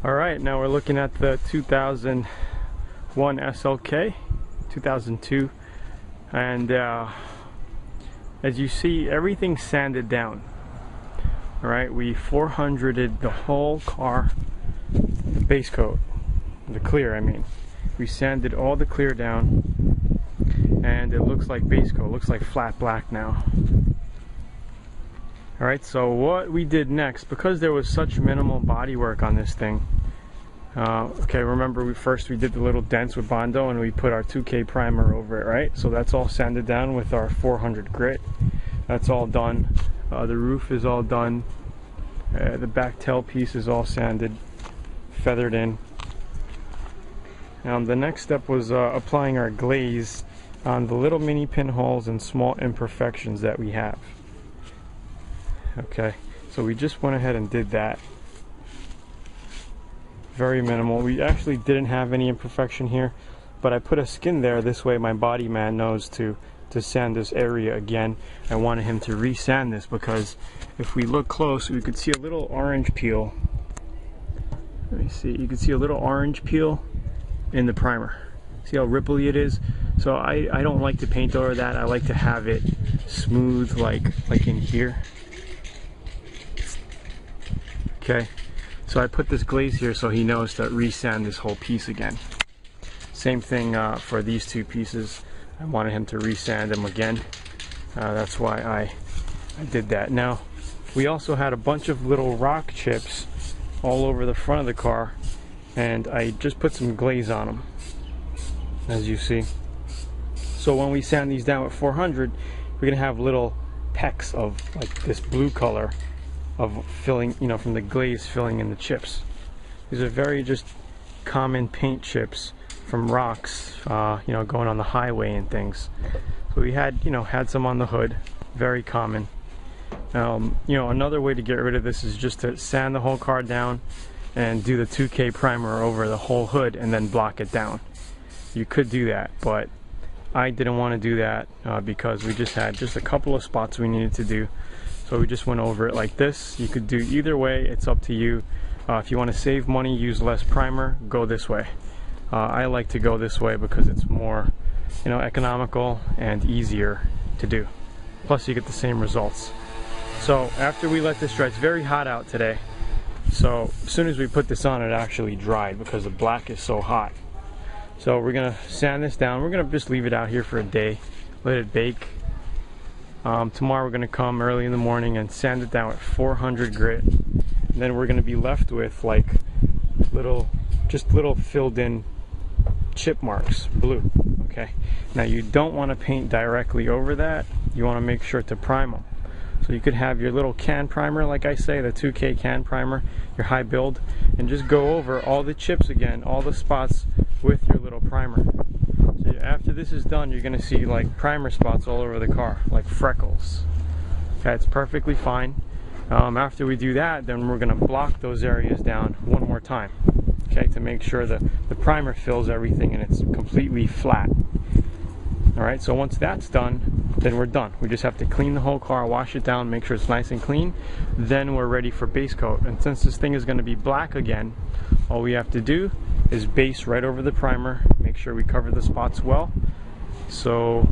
Alright, now we're looking at the 2001 SLK, 2002, and as you see, everything's sanded down. Alright, we 400'd the whole car, the base coat, the clear I mean. We sanded all the clear down, and it looks like base coat, looks like flat black now. Alright, so what we did next, because there was such minimal body work on this thing, okay, remember we did the little dents with Bondo and we put our 2K primer over it, right? So that's all sanded down with our 400 grit. That's all done. The roof is all done. The back tail piece is all sanded, feathered in. The next step was applying our glaze on the little mini pinholes and small imperfections that we have. Okay, so we just went ahead and did that. Very minimal. We actually didn't have any imperfection here, but I put a skin there, this way my body man knows to sand this area again. I wanted him to re-sand this because if we look close, we could see a little orange peel. Let me see, you can see a little orange peel in the primer. See how ripply it is? So I don't like to paint over that. I like to have it smooth, like in here. Okay, so I put this glaze here so he knows to re-sand this whole piece again. Same thing for these two pieces. I wanted him to re-sand them again. That's why I did that. Now, we also had a bunch of little rock chips all over the front of the car, and I just put some glaze on them, as you see. So when we sand these down with 400, we're gonna have little pecks of like this blue color of filling, you know, from the glaze filling in the chips. These are very just common paint chips from rocks, you know, going on the highway and things. So we had, you know, had some on the hood, very common. You know, another way to get rid of this is just to sand the whole car down and do the 2K primer over the whole hood and then block it down. You could do that, but I didn't want to do that because we just had a couple of spots we needed to do. So we just went over it like this. You could do either way, it's up to you. If you want to save money, use less primer, go this way. I like to go this way because it's more, you know, economical and easier to do. Plus you get the same results. So after we let this dry, it's very hot out today. So as soon as we put this on, it actually dried because the black is so hot. So we're gonna sand this down. We're gonna just leave it out here for a day, let it bake. Tomorrow we're going to come early in the morning and sand it down with 400 grit. And then we're going to be left with like little filled in chip marks, blue. Okay. Now you don't want to paint directly over that. You want to make sure to prime them. So you could have your little can primer, like I say, the 2K can primer, your high build, and just go over all the chips again, all the spots with your little primer. After this is done, you're going to see like primer spots all over the car, like freckles. Okay, it's perfectly fine. After we do that, then we're going to block those areas down one more time, okay, to make sure that the primer fills everything and it's completely flat. Alright, so once that's done, then we're done. We just have to clean the whole car, wash it down, make sure it's nice and clean. Then we're ready for base coat. And since this thing is going to be black again, all we have to do is base right over the primer, make sure we cover the spots well. So,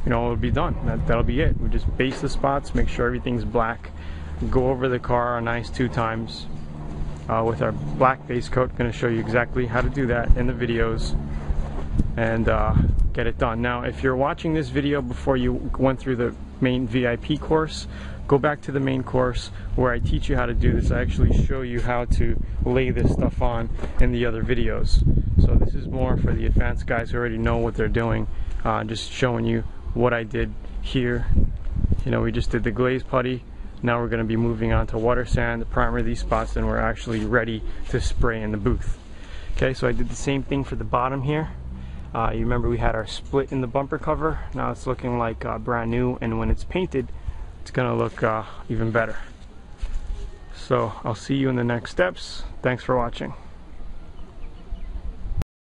you know, it'll be done. That'll be it. We just base the spots, make sure everything's black, go over the car a nice 2 times with our black base coat. Going to show you exactly how to do that in the videos and get it done. Now, if you're watching this video before you went through the main VIP course, go back to the main course where I teach you how to do this. I actually show you how to lay this stuff on in the other videos. So this is more for the advanced guys who already know what they're doing. Just showing you what I did here. You know, we just did the glaze putty. Now we're going to be moving on to water sand, primer these spots, and we're actually ready to spray in the booth. Okay, so I did the same thing for the bottom here. You remember we had our split in the bumper cover. Now it's looking like brand new, and when it's painted, it's gonna look even better. So I'll see you in the next steps. Thanks for watching.